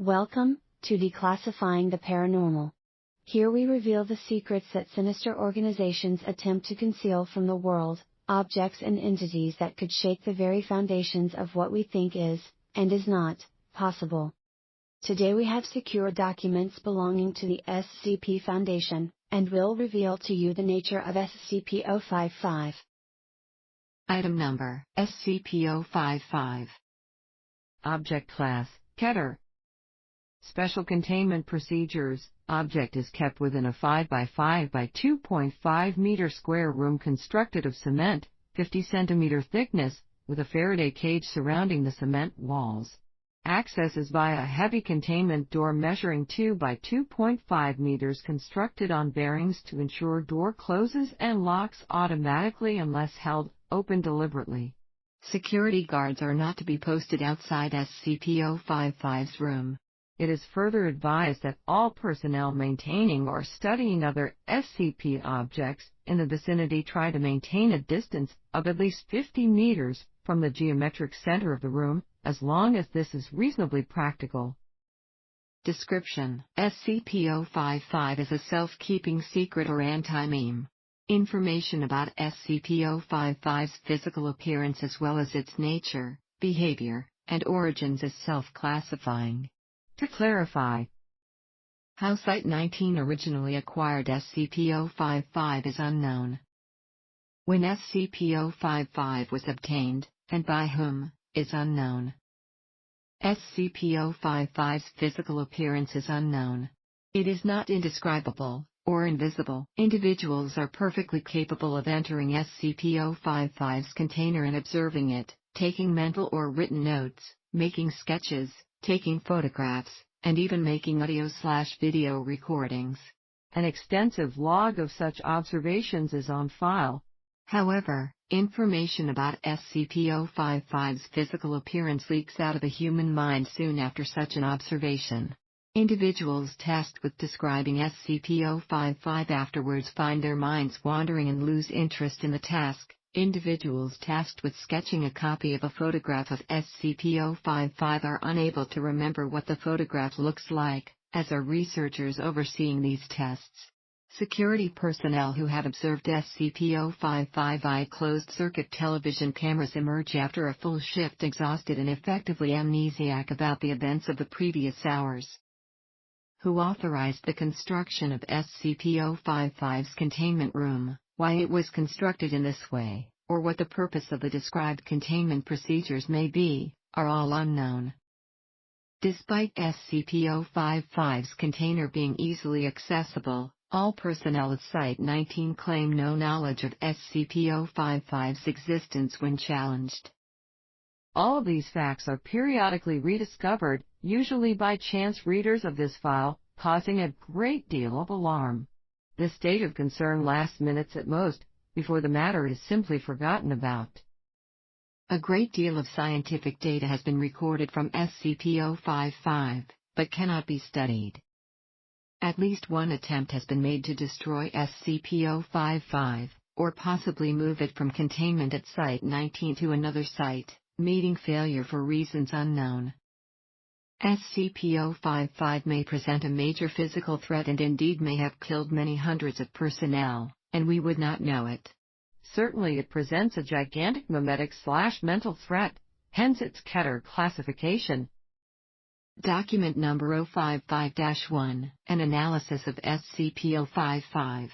Welcome to Declassifying the Paranormal. Here we reveal the secrets that sinister organizations attempt to conceal from the world, objects and entities that could shake the very foundations of what we think is, and is not, possible. Today we have secure documents belonging to the SCP-Foundation, and will reveal to you the nature of SCP-055. Item Number: SCP-055. Object Class: Ketter. Special Containment Procedures: Object is kept within a 5 by 5 by 2.5 meter square room constructed of cement, 50 cm thickness, with a Faraday cage surrounding the cement walls. Access is via a heavy containment door measuring 2 by 2.5 meters constructed on bearings to ensure door closes and locks automatically unless held open deliberately. Security guards are not to be posted outside SCP-055's room. It is further advised that all personnel maintaining or studying other SCP objects in the vicinity try to maintain a distance of at least 50 meters from the geometric center of the room, as long as this is reasonably practical. Description: SCP-055 is a self-keeping secret or anti-meme. Information about SCP-055's physical appearance as well as its nature, behavior, and origins is self-classifying. To clarify, how Site-19 originally acquired SCP-055 is unknown. When SCP-055 was obtained, and by whom, is unknown. SCP-055's physical appearance is unknown. It is not indescribable, or invisible. Individuals are perfectly capable of entering SCP-055's container and observing it, taking mental or written notes, making sketches, taking photographs, and even making audio/video recordings. An extensive log of such observations is on file. However, information about SCP-055's physical appearance leaks out of the human mind soon after such an observation. Individuals tasked with describing SCP-055 afterwards find their minds wandering and lose interest in the task. Individuals tasked with sketching a copy of a photograph of SCP-055 are unable to remember what the photograph looks like, as are researchers overseeing these tests. Security personnel who have observed SCP-055 via closed-circuit television cameras emerge after a full shift exhausted and effectively amnesiac about the events of the previous hours. Who authorized the construction of SCP-055's containment room, why it was constructed in this way, or what the purpose of the described containment procedures may be, are all unknown. Despite SCP-055's container being easily accessible, all personnel at Site-19 claim no knowledge of SCP-055's existence when challenged. All of these facts are periodically rediscovered, usually by chance readers of this file, causing a great deal of alarm. This state of concern lasts minutes at most, before the matter is simply forgotten about. A great deal of scientific data has been recorded from SCP-055, but cannot be studied. At least one attempt has been made to destroy SCP-055, or possibly move it from containment at Site-19 to another site, meeting failure for reasons unknown. SCP-055 may present a major physical threat and indeed may have killed many hundreds of personnel, and we would not know it. Certainly it presents a gigantic memetic/mental threat, hence its Ketter classification. Document Number 055-1, An Analysis of SCP-055.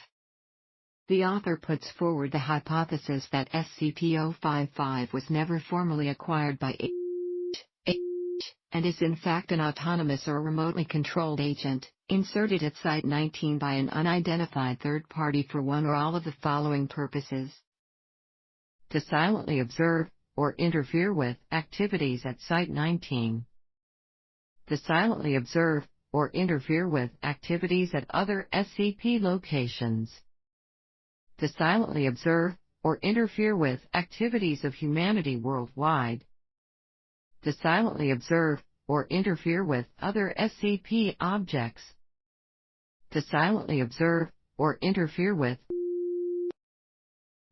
The author puts forward the hypothesis that SCP-055 was never formally acquired by H, and is in fact an autonomous or remotely controlled agent, inserted at Site-19 by an unidentified third party for one or all of the following purposes: to silently observe, or interfere with, activities at Site-19. To silently observe, or interfere with, activities at other SCP locations. To silently observe, or interfere with, activities of humanity worldwide. To silently observe, or interfere with, other SCP objects. To silently observe, or interfere with.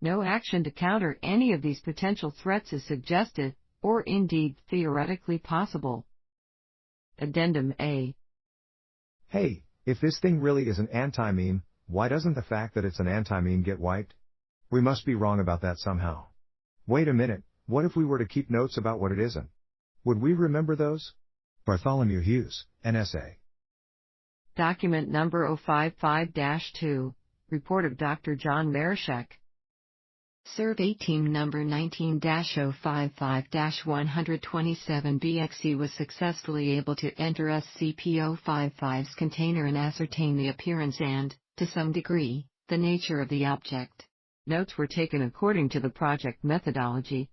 No action to counter any of these potential threats is suggested, or indeed theoretically possible. Addendum A. Hey, if this thing really is an anti-meme, why doesn't the fact that it's an anti-meme get wiped? We must be wrong about that somehow. Wait a minute, what if we were to keep notes about what it isn't? Would we remember those? Bartholomew Hughes, NSA. Document number 055-2. Report of Dr. John Marashek. Survey Team number 19-055-127BXE was successfully able to enter SCP-055's container and ascertain the appearance and, to some degree, the nature of the object. Notes were taken according to the project methodology,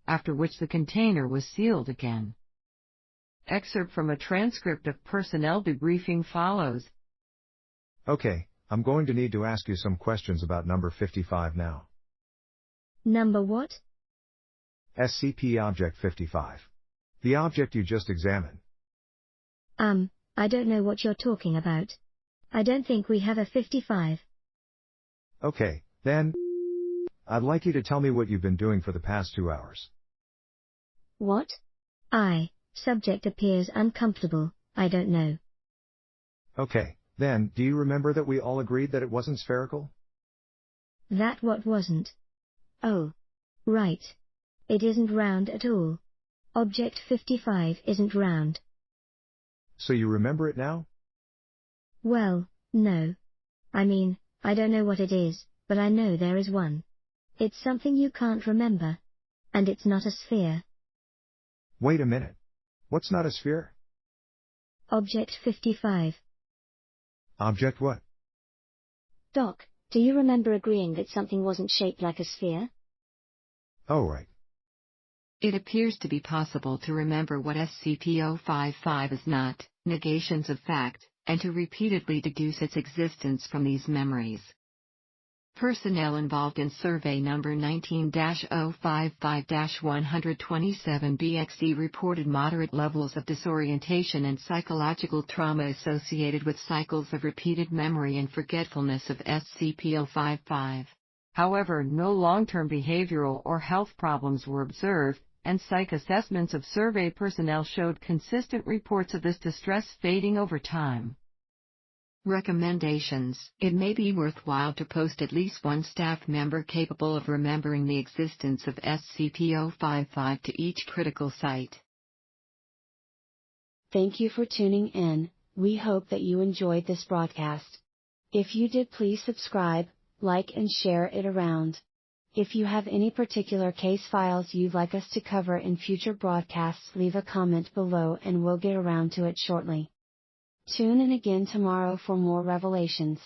after which the container was sealed again. Excerpt from a transcript of personnel debriefing follows. Okay, I'm going to need to ask you some questions about number 55 now. Number what? SCP Object 55. The object you just examined. I don't know what you're talking about. I don't think we have a 55. Okay, then, I'd like you to tell me what you've been doing for the past 2 hours. What? Subject appears uncomfortable, I don't know. Okay, then, do you remember that we all agreed that it wasn't spherical? That what wasn't? Oh. Right. It isn't round at all. Object 55 isn't round. So you remember it now? Well, no. I mean, I don't know what it is, but I know there is one. It's something you can't remember. And it's not a sphere. Wait a minute. What's not a sphere? Object 55. Object what? Doc, do you remember agreeing that something wasn't shaped like a sphere? Oh, right. It appears to be possible to remember what SCP-055 is not, negations of fact, and to repeatedly deduce its existence from these memories. Personnel involved in survey number 19-055-127BXE reported moderate levels of disorientation and psychological trauma associated with cycles of repeated memory and forgetfulness of SCP-055. However, no long-term behavioral or health problems were observed, and psych assessments of survey personnel showed consistent reports of this distress fading over time. Recommendations: it may be worthwhile to post at least one staff member capable of remembering the existence of SCP-055 to each critical site. Thank you for tuning in. We hope that you enjoyed this broadcast. If you did, please subscribe, like and share it around. If you have any particular case files you'd like us to cover in future broadcasts, leave a comment below and we'll get around to it shortly. Tune in again tomorrow for more revelations.